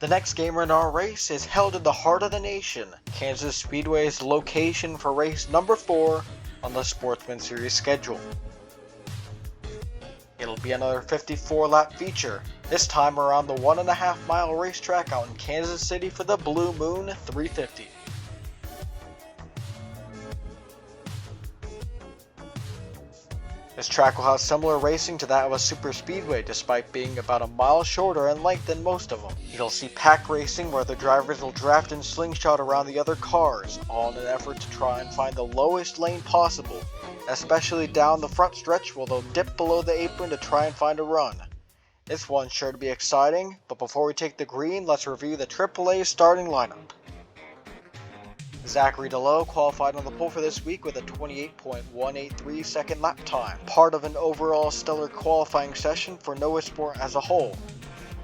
The next GAMERNR race is held in the heart of the nation, Kansas Speedway's location for race number 4 on the Sportsman Series schedule. It'll be another 54-lap feature, this time around the 1.5 mile racetrack out in Kansas City for the Blue Moon 350. This track will have similar racing to that of a super speedway, despite being about a mile shorter in length than most of them. You'll see pack racing where the drivers will draft and slingshot around the other cars, all in an effort to try and find the lowest lane possible, especially down the front stretch where they'll dip below the apron to try and find a run. This one's sure to be exciting, but before we take the green, let's review the AAA starting lineup. Zachary DeLoe qualified on the pole for this week with a 28.183 second lap time, part of an overall stellar qualifying session for Noah Sport as a whole.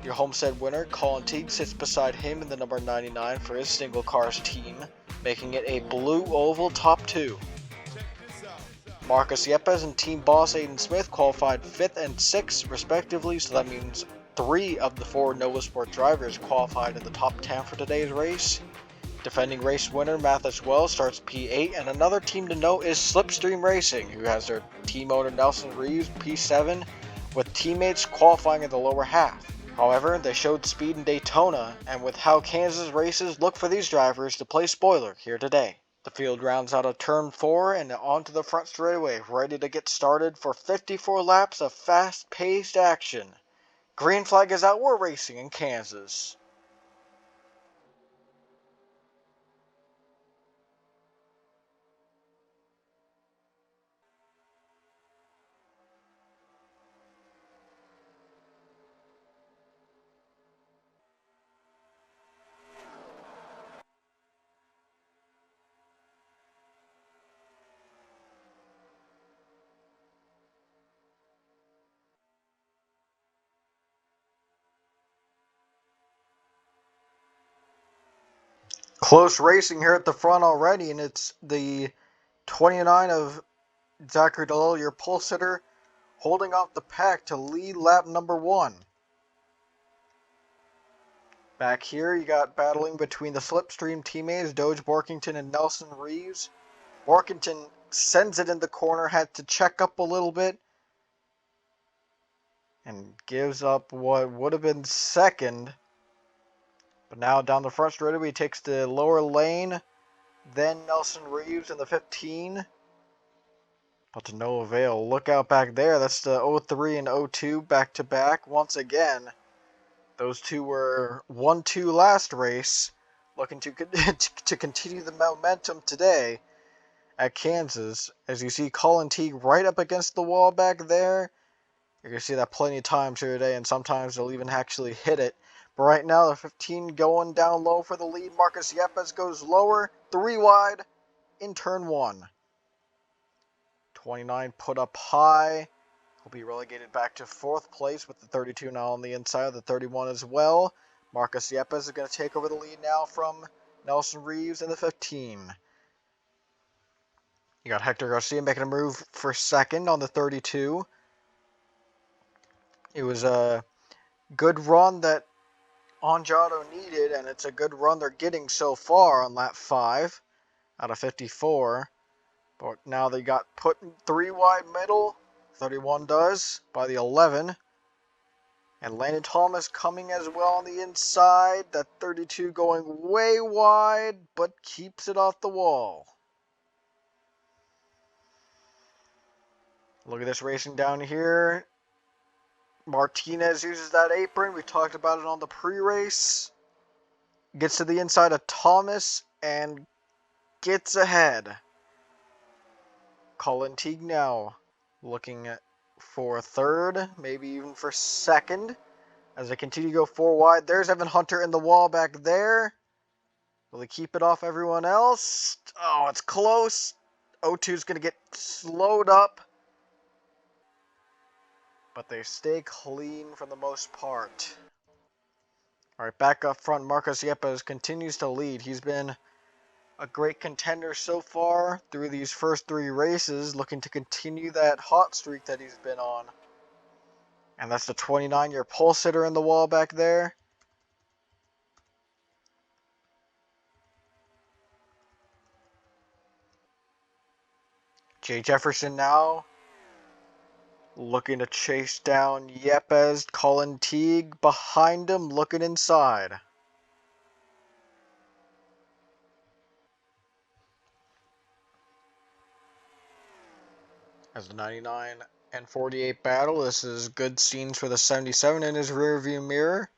Your Homestead winner, Colin Teague, sits beside him in the number 99 for his single cars team, making it a blue oval top 2. Marcus Yepes and team boss Aiden Smith qualified 5th and 6th respectively, so that means 3 of the 4 Noah Sport drivers qualified in the top 10 for today's race. Defending race winner Mathis Wells starts P8, and another team to note is Slipstream Racing, who has their team owner Nelson Reeves P7, with teammates qualifying in the lower half. However, they showed speed in Daytona, and with how Kansas races, look for these drivers to play spoiler here today. The field rounds out of turn 4 and onto the front straightaway, ready to get started for 54 laps of fast-paced action. Green flag is out, we're racing in Kansas. Close racing here at the front already, and it's the 29 of Zachary DeLoe, your pole sitter, holding off the pack to lead lap number 1. Back here, you got battling between the Slipstream teammates, Doge Borkington and Nelson Reeves. Borkington sends it in the corner, had to check up a little bit, and gives up what would have been second. But now down the front straightaway, he takes the lower lane, then Nelson Reeves in the 15. But to no avail. Look out back there. That's the 03 and 02 back to back. Once again, those two were 1-2 last race, looking to continue the momentum today at Kansas. As you see Colin Teague right up against the wall back there. You're going to see that plenty of times here today, and sometimes they'll even actually hit it. But right now, the 15 going down low for the lead. Marcus Yepes goes lower, 3 wide in turn 1. 29 put up high. Will be relegated back to 4th place with the 32 now on the inside of the 31 as well. Marcus Yepes is going to take over the lead now from Nelson Reeves in the 15. You got Hector Garcia making a move for 2nd on the 32. It was a good run that Angiato needed, and it's a good run they're getting so far on lap 5 out of 54. But now they got put 3 wide middle, 31 does, by the 11. And Landon Thomas coming as well on the inside. That 32 going way wide, but keeps it off the wall. Look at this racing down here. Martinez uses that apron. We talked about it on the pre-race. Gets to the inside of Thomas and gets ahead. Colin Teague now looking for 3rd, maybe even for 2nd. As they continue to go 4 wide. There's Evan Hunter in the wall back there. Will he keep it off everyone else? Oh, it's close. 02 is going to get slowed up. But they stay clean for the most part. Alright, back up front, Marcus Yepes continues to lead. He's been a great contender so far through these first 3 races, looking to continue that hot streak that he's been on. And that's the 29-year pole sitter in the wall back there. Jay Jefferson now looking to chase down Yepes. Colin Teague behind him, looking inside. As the 99 and 48 battle, this is good scenes for the 77 in his rearview mirror.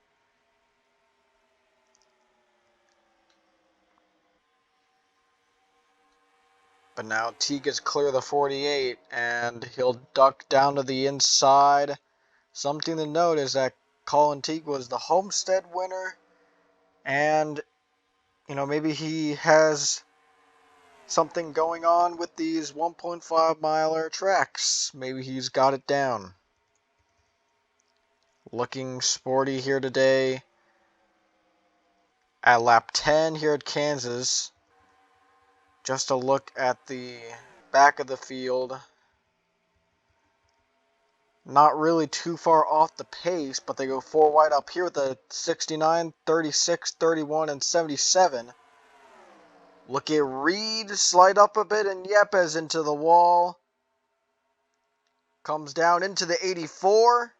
But now Teague is clear of the 48, and he'll duck down to the inside. Something to note is that Colin Teague was the Homestead winner, and, you know, maybe he has something going on with these 1.5 miler tracks. Maybe he's got it down. Looking sporty here today. At lap 10 here at Kansas, just a look at the back of the field. Not really too far off the pace, but they go 4 wide up here with the 69, 36, 31, and 77. Look at Reed slide up a bit, and Yepes into the wall. Comes down into the 84.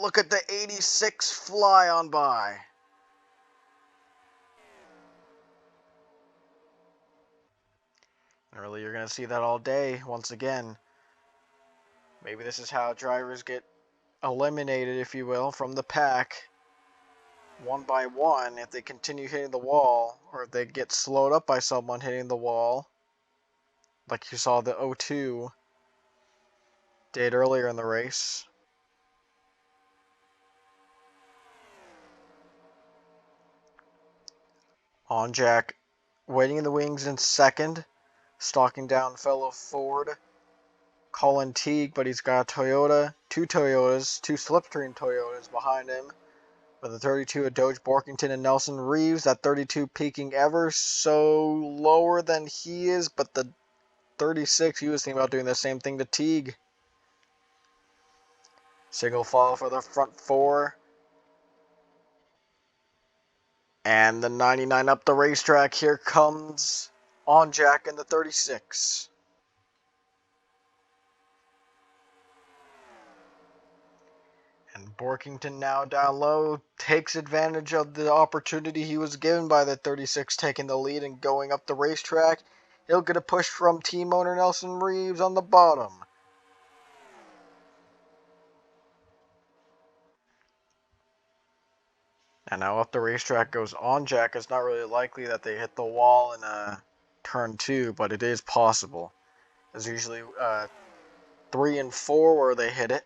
Look at the 86 fly on by. And really, you're going to see that all day once again. Maybe this is how drivers get eliminated, if you will, from the pack. One by one, if they continue hitting the wall, or if they get slowed up by someone hitting the wall, like you saw the 02 did earlier in the race. On Jack, waiting in the wings in second, stalking down fellow Ford, Colin Teague, but he's got a Toyota, two Slipstream Toyotas behind him. With the 32 of Doge Borkington and Nelson Reeves, that 32 peaking ever so lower than he is, but the 36, he was thinking about doing the same thing to Teague. Single file for the front 4. And the 99 up the racetrack. Here comes On Jack in the 36. And Borkington now down low takes advantage of the opportunity he was given by the 36 taking the lead and going up the racetrack. He'll get a push from team owner Nelson Reeves on the bottom. And now up the racetrack goes On Jack. It's not really likely that they hit the wall in turn 2, but it is possible. There's usually 3 and 4 where they hit it.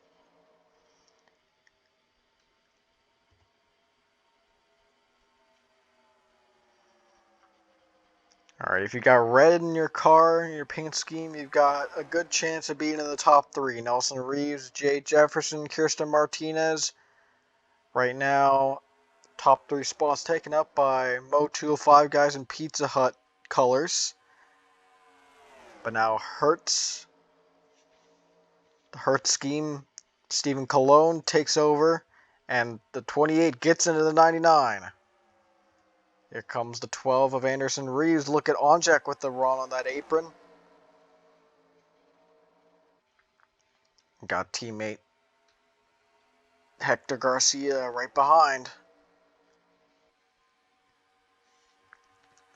Alright, if you got red in your car, in your paint scheme, you've got a good chance of being in the top 3. Nelson Reeves, Jay Jefferson, Kirsten Martinez. Right now, top 3 spots taken up by Mo 205 guys in Pizza Hut colors. But now Hertz, the Hertz scheme, Stephen Colon takes over, and the 28 gets into the 99. Here comes the 12 of Anderson Reeves. Look at Onjak with the run on that apron. Got teammate Hector Garcia right behind.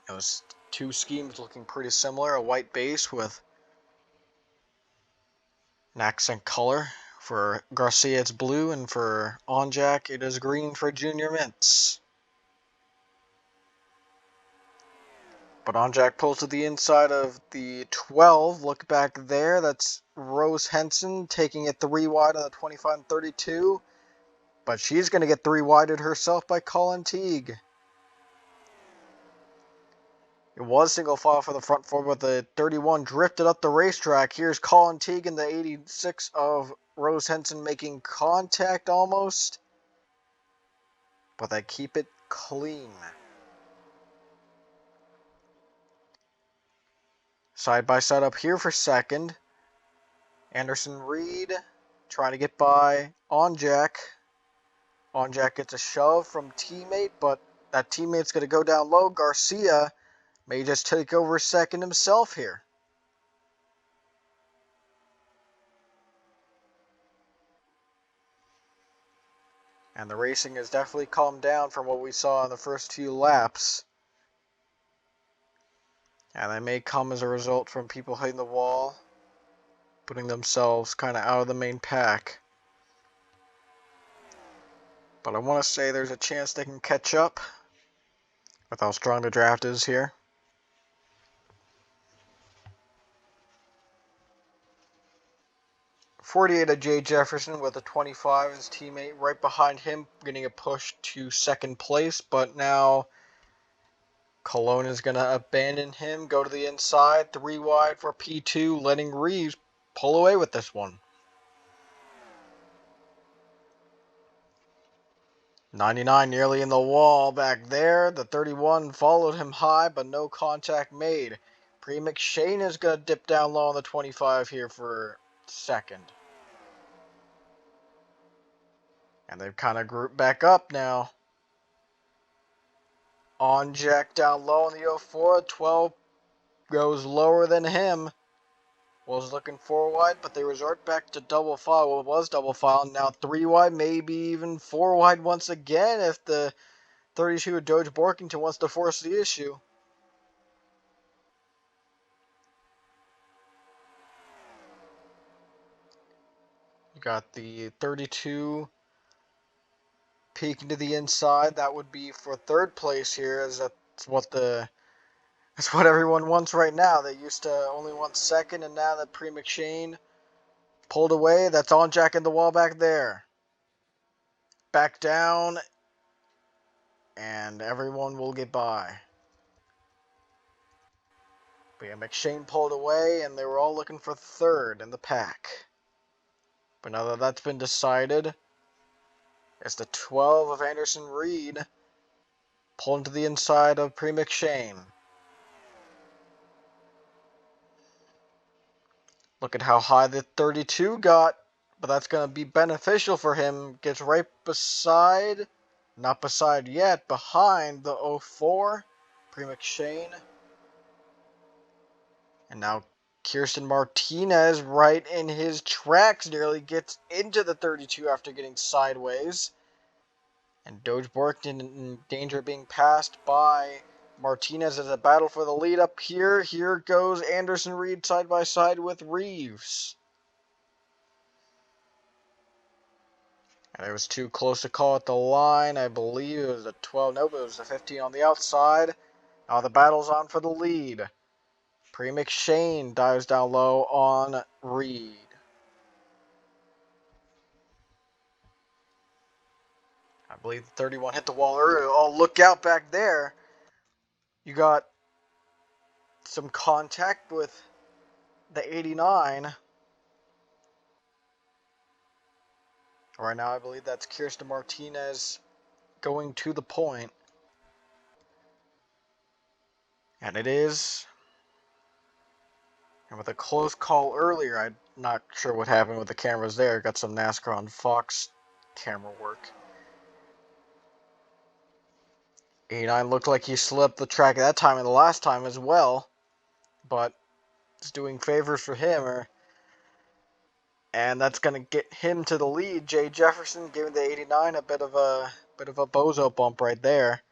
Those 2 schemes looking pretty similar. A white base with an accent color. For Garcia it's blue, and for Onjak it is green for Junior Mints. But Onjak pulls to the inside of the 12. Look back there. That's Rose Henson taking it 3 wide on the 25 and 32. But she's going to get 3 wideed herself by Colin Teague. It was single file for the front 4, but the 31 drifted up the racetrack. Here's Colin Teague and the 86 of Rose Henson making contact almost. But they keep it clean. Side by side up here for second. Anderson Reed trying to get by Onjak. Onjak gets a shove from teammate, but that teammate's going to go down low. Garcia may just take over second himself here. And the racing has definitely calmed down from what we saw in the first 2 laps. And that may come as a result from people hitting the wall, putting themselves kind of out of the main pack. But I want to say there's a chance they can catch up with how strong the draft is here. 48 of Jay Jefferson with a 25, his teammate right behind him, getting a push to second place. But now Cologne is going to abandon him, go to the inside, 3 wide for P2, letting Reeves pull away with this one. 99 nearly in the wall back there. The 31 followed him high, but no contact made. McShane is going to dip down low on the 25 here for second. And they've kind of grouped back up now. On Jack down low in the 04. 12 goes lower than him. Was looking 4 wide, but they resort back to double file. Well, it was double file. Now 3 wide, maybe even 4 wide once again if the 32 of Doge Borkington wants to force the issue. You got the 32 peeking to the inside. That would be for third place here, as that's what everyone wants right now. They used to only want second, and now that McShane pulled away, that's on Jack in the wall back there. Back down, and everyone will get by. But yeah, McShane pulled away, and they were all looking for third in the pack. But now that that's been decided, it's the 12 of Anderson Reed pulling to the inside of McShane. Look at how high the 32 got, but that's going to be beneficial for him. Gets right beside, not beside yet, behind the 04, McShane. And now Kirsten Martinez, right in his tracks, nearly gets into the 32 after getting sideways. And Doge Borkington in danger of being passed by Martinez as a battle for the lead up here. Here goes Anderson Reed side by side with Reeves. And it was too close to call at the line. I believe it was a 12. Nope, it was a 15 on the outside. Now the battle's on for the lead. McShane dives down low on Reed. I believe the 31 hit the wall earlier. Oh, look out back there. You got some contact with the 89. Right now, I believe that's Kirsten Martinez going to the point. And it is. And with a close call earlier, I'm not sure what happened with the cameras there. Got some NASCAR on Fox camera work. 89 looked like he slipped the track at that time and the last time as well. But it's doing favors for him. And that's going to get him to the lead. Jay Jefferson giving the 89 a bit of a bozo bump right there.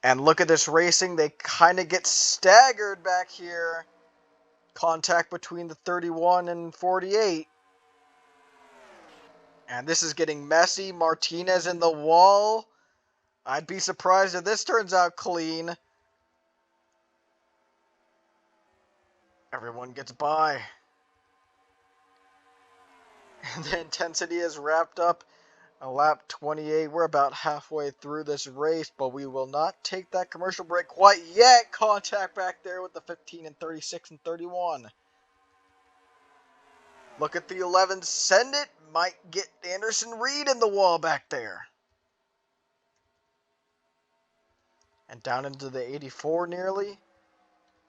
And look at this racing. They kind of get staggered back here. Contact between the 31 and 48. And this is getting messy. Martinez in the wall. I'd be surprised if this turns out clean. Everyone gets by. And the intensity is wrapped up. A lap 28. We're about halfway through this race, but we will not take that commercial break quite yet. Contact back there with the 15 and 36 and 31. Look at the 11. Send it. Might get Anderson Reed in the wall back there. And down into the 84 nearly.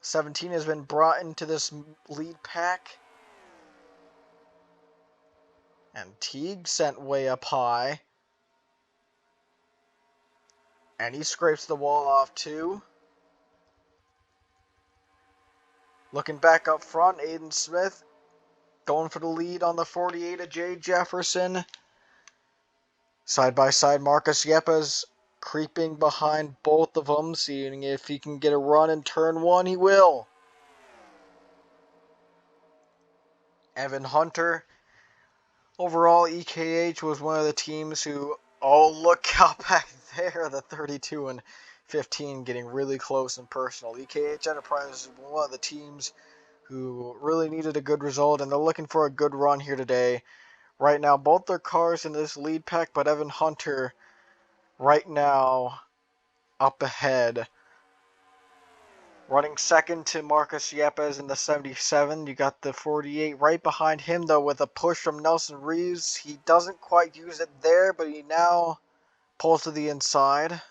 17 has been brought into this lead pack. And Teague sent way up high. And he scrapes the wall off too. Looking back up front, Aiden Smith going for the lead on the 48 of Jay Jefferson. Side by side, Marcus Yepes creeping behind both of them, seeing if he can get a run in turn one. He will. Evan Hunter. Overall, EKH was one of the teams who, oh, look out back there, the 32 and 15 getting really close and personal. EKH Enterprises is one of the teams who really needed a good result, and they're looking for a good run here today. Right now, both their cars in this lead pack, but Evan Hunter right now up ahead. Running second to Marcus Yepes in the 77. You got the 48 right behind him, though, with a push from Nelson Reeves. He doesn't quite use it there, but he now pulls to the inside.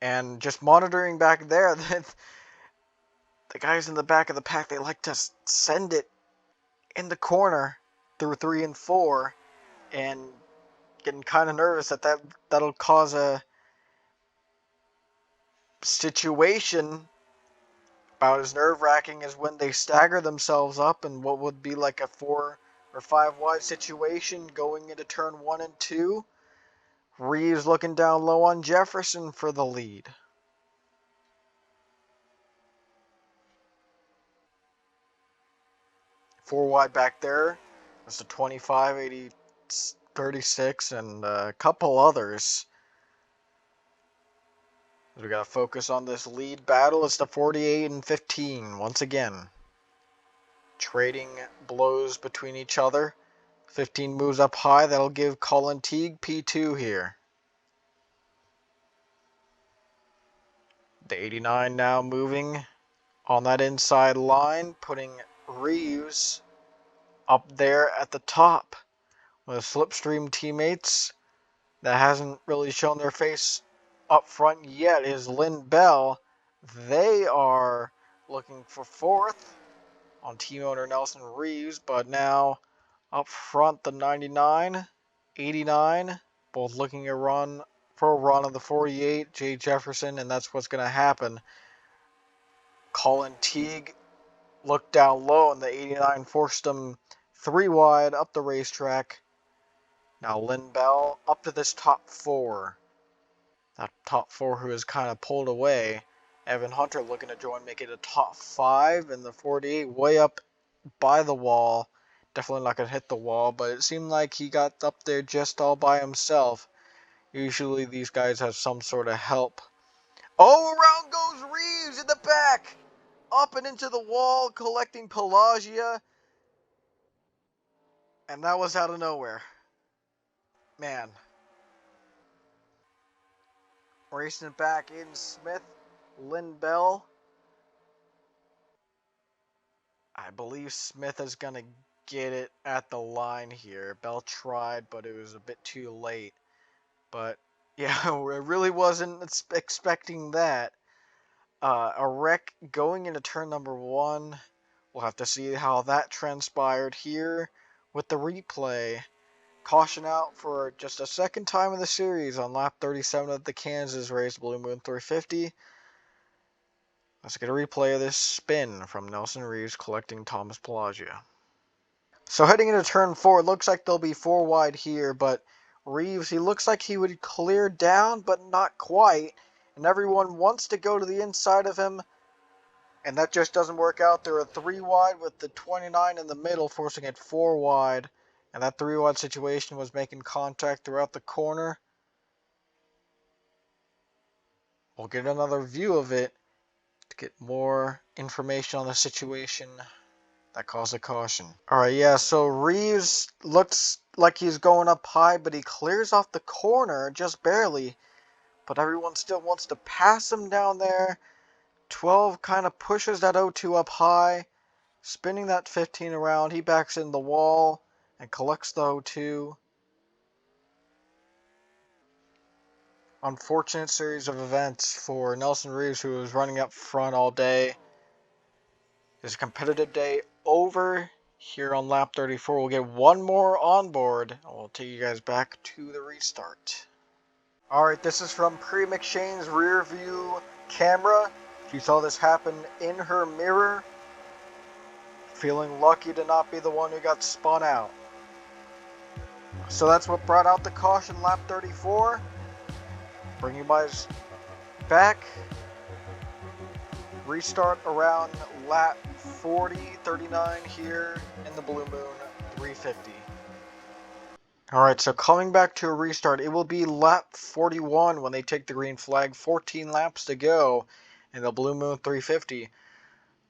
And just monitoring back there, the guys in the back of the pack, they like to send it in the corner through 3 and 4, and getting kind of nervous that'll cause a situation about as nerve-wracking as when they stagger themselves up in what would be like a 4 or 5 wide situation going into turn 1 and 2. Reeves looking down low on Jefferson for the lead. Four wide back there. That's the 25, 80, 36, and a couple others. We got to focus on this lead battle. It's the 48 and 15 once again. Trading blows between each other. 15 moves up high. That'll give Colin Teague P2 here. The 89 now moving on that inside line, putting Reeves up there at the top. With Slipstream teammates that hasn't really shown their face up front yet is Lynn Bell. They are looking for fourth on team owner Nelson Reeves, but now up front the 99, 89, both looking for a run of the 48, Jay Jefferson, and that's what's going to happen. Colin Teague looked down low, and the 89 forced him 3 wide up the racetrack. Now Lynn Bell up to this top 4. That top 4 who is kind of pulled away. Evan Hunter looking to join, make it a top 5, and the 48 way up by the wall. Definitely not going to hit the wall, but it seemed like he got up there just all by himself. Usually these guys have some sort of help. Oh, around goes Reeves in the back! Up and into the wall, collecting Pelagia. And that was out of nowhere. Man. Racing it back in Smith, Lynn Bell. I believe Smith is going to get it at the line here. Bell tried, but it was a bit too late. But, yeah, I really wasn't expecting that. A wreck going into turn number 1. We'll have to see how that transpired here with the replay. Caution out for just a second time in the series on lap 37 of the Kansas race, Blue Moon 350. Let's get a replay of this spin from Nelson Reeves collecting Thomas Pelagia. So heading into turn 4, it looks like they'll be 4 wide here, but Reeves, he looks like he would clear down, but not quite. And everyone wants to go to the inside of him, and that just doesn't work out. There are 3 wide with the 29 in the middle, forcing it 4 wide. And that 3 wide situation was making contact throughout the corner. We'll get another view of it to get more information on the situation that caused a caution. Alright, yeah, so Reeves looks like he's going up high, but he clears off the corner just barely. But everyone still wants to pass him down there. 12 kind of pushes that 02 up high, spinning that 15 around. He backs in the wall and collects the 02. Unfortunate series of events for Nelson Reeves, who was running up front all day. His competitive day over here on lap 34. We'll get one more on board, and we'll take you guys back to the restart. Alright, this is from Pri McShane's rear view camera. She saw this happen in her mirror. Feeling lucky to not be the one who got spun out. So that's what brought out the caution lap 34. Bring you guys back. Restart around lap 40, 39 here in the Blue Moon 350. Alright, so coming back to a restart, it will be lap 41 when they take the green flag. 14 laps to go in the Blue Moon 350.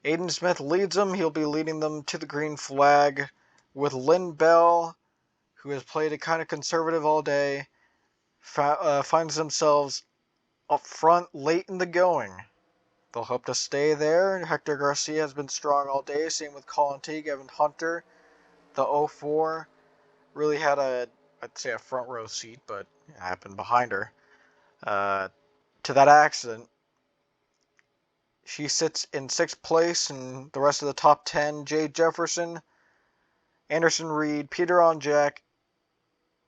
Aiden Smith leads them. He'll be leading them to the green flag with Lynn Bell, who has played it kind of conservative all day, finds themselves up front late in the going. They'll hope to stay there. Hector Garcia has been strong all day. Same with Colin Teague, Evan Hunter. The 04 really had I'd say a front row seat, but it happened behind her. To that accident. She sits in 6th place, and the rest of the top 10, Jay Jefferson, Anderson Reed, Peter Onjack,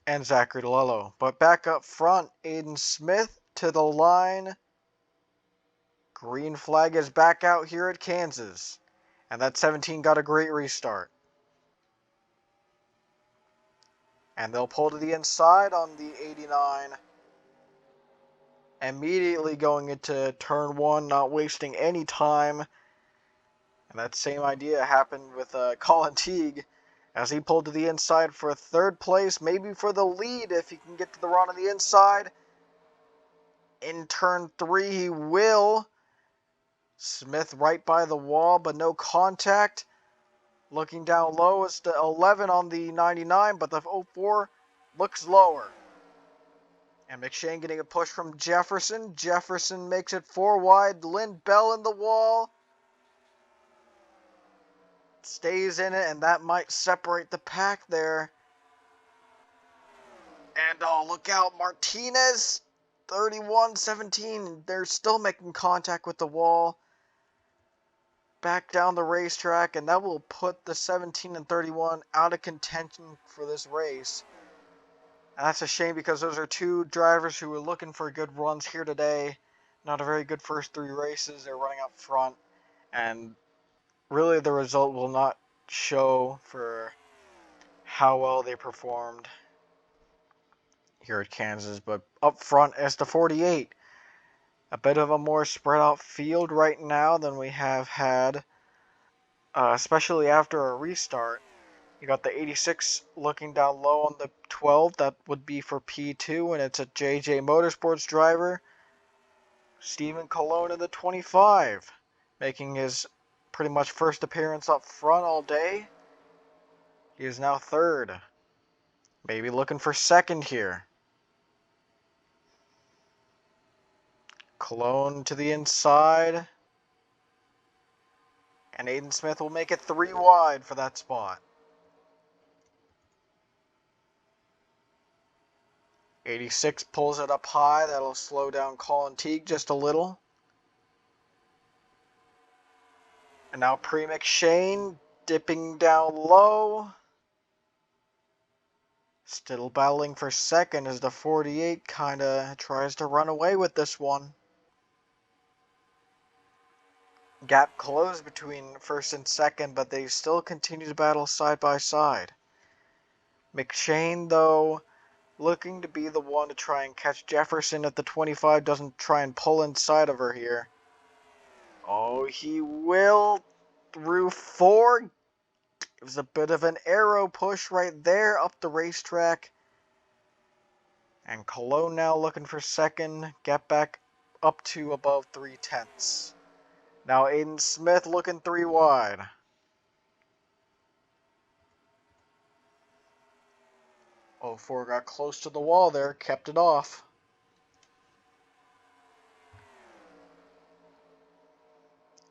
and Zachary DeLello. But back up front, Aiden Smith to the line. Green flag is back out here at Kansas. And that 17 got a great restart. And they'll pull to the inside on the 89. Immediately going into turn 1, not wasting any time. And that same idea happened with Colin Teague as he pulled to the inside for 3rd place, maybe for the lead if he can get to the run on the inside. In turn 3, he will. Smith right by the wall, but no contact. Looking down low is the 11 on the 99, but the 04 looks lower. And McShane getting a push from Jefferson. Jefferson makes it 4 wide. Lynn Bell in the wall. Stays in it, and that might separate the pack there. And oh, look out, Martinez, 31-17. They're still making contact with the wall. Back down the racetrack, and that will put the 17 and 31 out of contention for this race. And that's a shame because those are two drivers who were looking for good runs here today. Not a very good first 3 races. They're running up front, and really the result will not show for how well they performed here at Kansas. But up front is the 48. A bit of a more spread out field right now than we have had, especially after a restart. You got the 86 looking down low on the 12. That would be for P2, and it's a JJ Motorsports driver. Steven Colon in the 25, making his pretty much first appearance up front all day. He is now 3rd. Maybe looking for 2nd here. Colon to the inside. And Aiden Smith will make it 3 wide for that spot. 86 pulls it up high. That'll slow down Colin Teague just a little. And now McShane dipping down low. Still battling for 2nd as the 48 kind of tries to run away with this one. Gap closed between 1st and 2nd, but they still continue to battle side by side. McShane, though, looking to be the one to try and catch Jefferson if the 25 doesn't try and pull inside of her here. Oh, he will through 4. It was a bit of an arrow push right there up the racetrack. And Colon now looking for 2nd. Get back up to above 3/10. Now Aiden Smith looking 3 wide. Oh, 04 got close to the wall there, kept it off.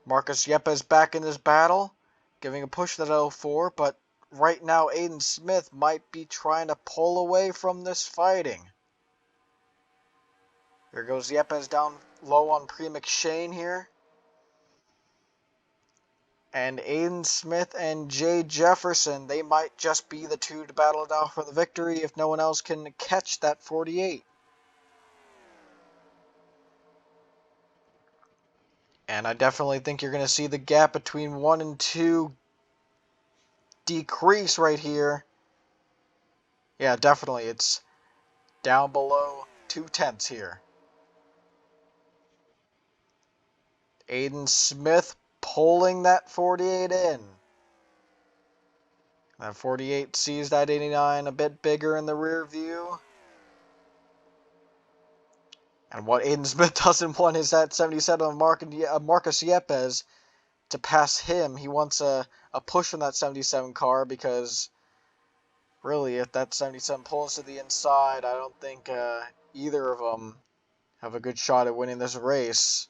Marcus Yepes back in this battle, giving a push to that 04, but right now Aiden Smith might be trying to pull away from this fighting. Here goes Yepes down low on McShane here. And Aiden Smith and Jay Jefferson, they might just be the 2 to battle it out for the victory if no one else can catch that 48. And I definitely think you're going to see the gap between 1 and 2 decrease right here. Yeah, definitely. It's down below 2/10 here. Aiden Smith pulling that 48 in. That 48 sees that 89 a bit bigger in the rear view. And what Aiden Smith doesn't want is that 77 of Marcus Yepes to pass him. He wants a push from that 77 car because really if that 77 pulls to the inside, I don't think either of them have a good shot at winning this race.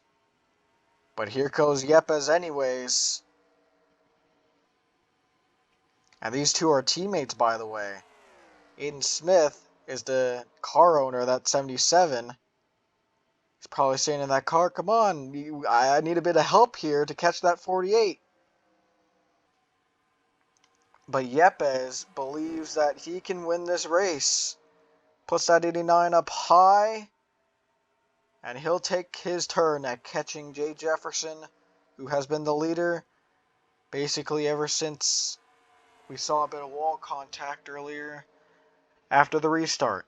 But here goes Yepes anyways. And these two are teammates, by the way. Aiden Smith is the car owner of that 77. He's probably saying in that car, come on, I need a bit of help here to catch that 48. But Yepes believes that he can win this race. Puts that 89 up high. And he'll take his turn at catching Jay Jefferson, who has been the leader basically ever since we saw a bit of wall contact earlier after the restart.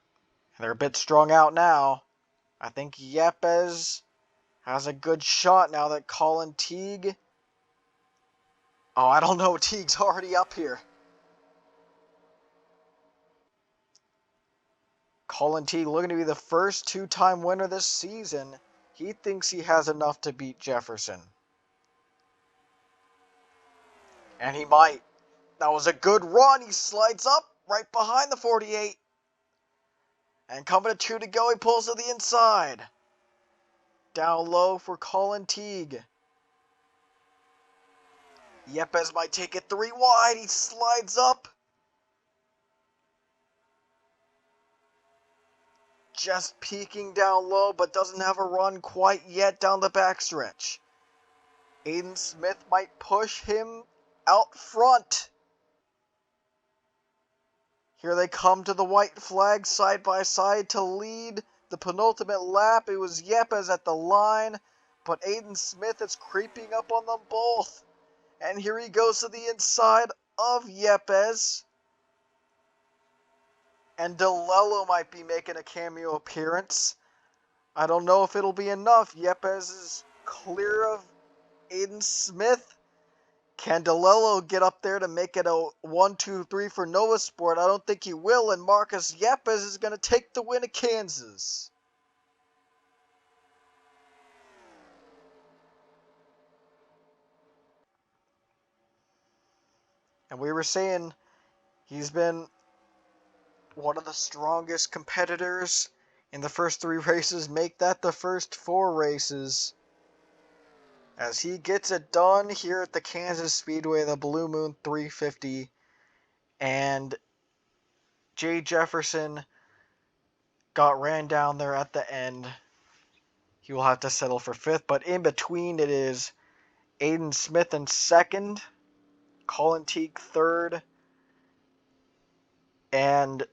And they're a bit strung out now. I think Yepes has a good shot now that Colin Teague... Oh, I don't know. Teague's already up here. Colin Teague looking to be the first two-time winner this season. He thinks he has enough to beat Jefferson. And he might. That was a good run. He slides up right behind the 48. And coming to 2 to go, he pulls to the inside. Down low for Colin Teague. Yepes might take it 3 wide. He slides up. Just peeking down low, but doesn't have a run quite yet down the backstretch. Aiden Smith might push him out front. Here they come to the white flag side by side to lead the penultimate lap. It was Yepes at the line, but Aiden Smith is creeping up on them both. And here he goes to the inside of Yepes. And DeLello might be making a cameo appearance. I don't know if it'll be enough. Yepes is clear of Aiden Smith. Can DeLello get up there to make it a 1-2-3 for Nova Sport? I don't think he will, and Marcus Yepes is going to take the win at Kansas. And we were saying he's been one of the strongest competitors in the first 3 races. Make that the first 4 races. As he gets it done here at the Kansas Speedway, the Blue Moon 350. And Jay Jefferson got ran down there at the end. He will have to settle for 5th. But in between it is Aiden Smith in 2nd. Colin Teague 3rd. And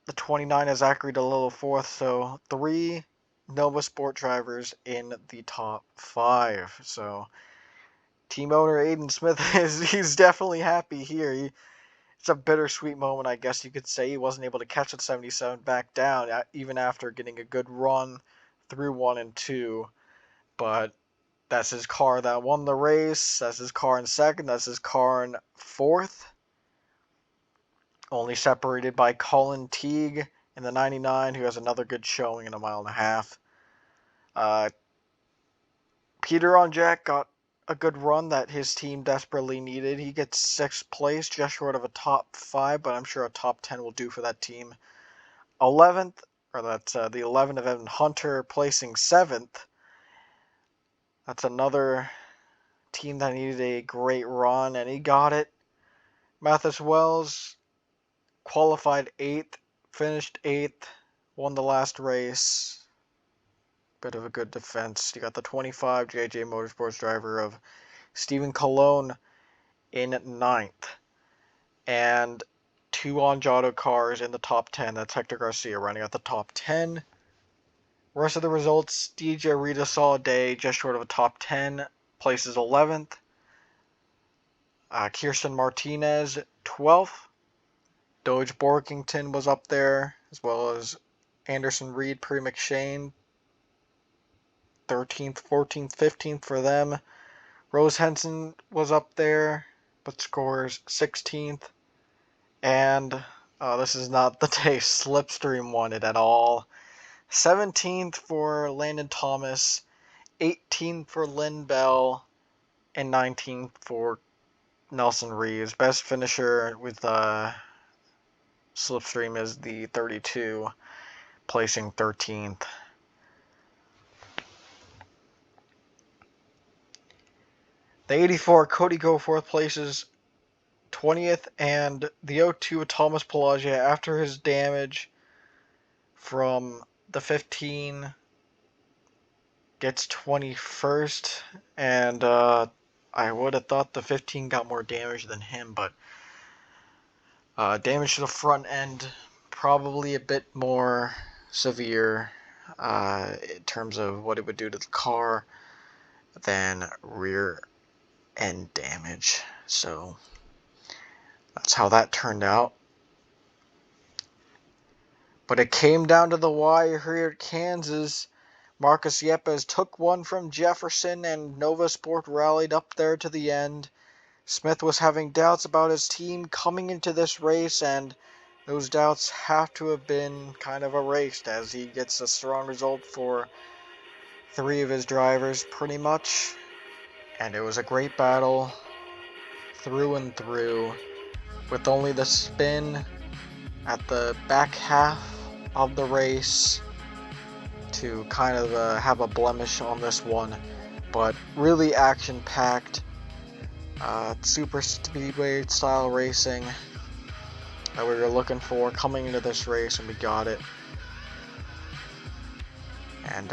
the 29 is Zachary DeLillo 4th. So 3 Nova Sport drivers in the top 5. So team owner Aiden Smith he's definitely happy here. It's a bittersweet moment, I guess you could say. He wasn't able to catch the 77 back down, even after getting a good run through 1 and 2. But that's his car that won the race. That's his car in 2nd. That's his car in 4th. Only separated by Colin Teague in the 99, who has another good showing in a 1.5 miles. Peter on Jack got a good run that his team desperately needed. He gets 6th place, just short of a top 5, but I'm sure a top 10 will do for that team. 11th, or that's the 11 of Evan Hunter placing 7th. That's another team that needed a great run, and he got it. Mathis Wells qualified 8th, finished 8th, won the last race. Bit of a good defense. You got the 25 JJ Motorsports driver of Stephen Colon in 9th. And 2 Onjado cars in the top 10. That's Hector Garcia running at the top 10. Rest of the results, DJ Rita saw a day just short of a top 10. Places 11th. Kirsten Martinez, 12th. Doge Borkington was up there, as well as Anderson Reed, Pre McShane, 13th, 14th, 15th for them. Rose Henson was up there, but scores 16th. And this is not the day Slipstream won it at all. 17th for Landon Thomas, 18th for Lynn Bell, and 19th for Nelson Reeves. Best finisher with Slipstream is the 32, placing 13th. The 84 Cody Goforth places 20th, and the 02 Thomas Pelagia, after his damage from the 15, gets 21st, and I would have thought the 15 got more damage than him, but damage to the front end probably a bit more severe in terms of what it would do to the car than rear end damage. So that's how that turned out. But it came down to the wire here at Kansas. Marcus Yepes took one from Jefferson, and Nova Sport rallied up there to the end. Smith was having doubts about his team coming into this race, and those doubts have to have been kind of erased as he gets a strong result for 3 of his drivers pretty much. And it was a great battle through and through, with only the spin at the back half of the race to kind of have a blemish on this one. But really action-packed, super speedway style racing that we were looking for coming into this race, and we got it. And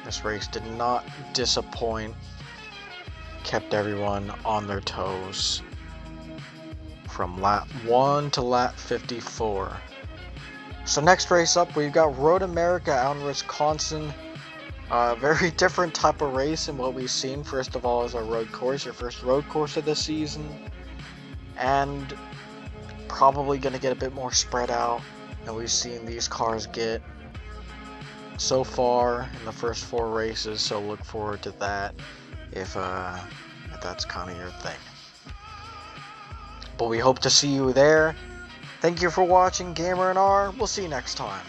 this race did not disappoint, kept everyone on their toes from lap 1 to lap 54. So next race up, we've got Road America out in Wisconsin. Very different type of race than what we've seen. First of all, is a road course, your first road course of the season, and probably going to get a bit more spread out than we've seen these cars get so far in the first 4 races. So look forward to that if that's kind of your thing. But we hope to see you there. Thank you for watching GAMERNR. We'll see you next time.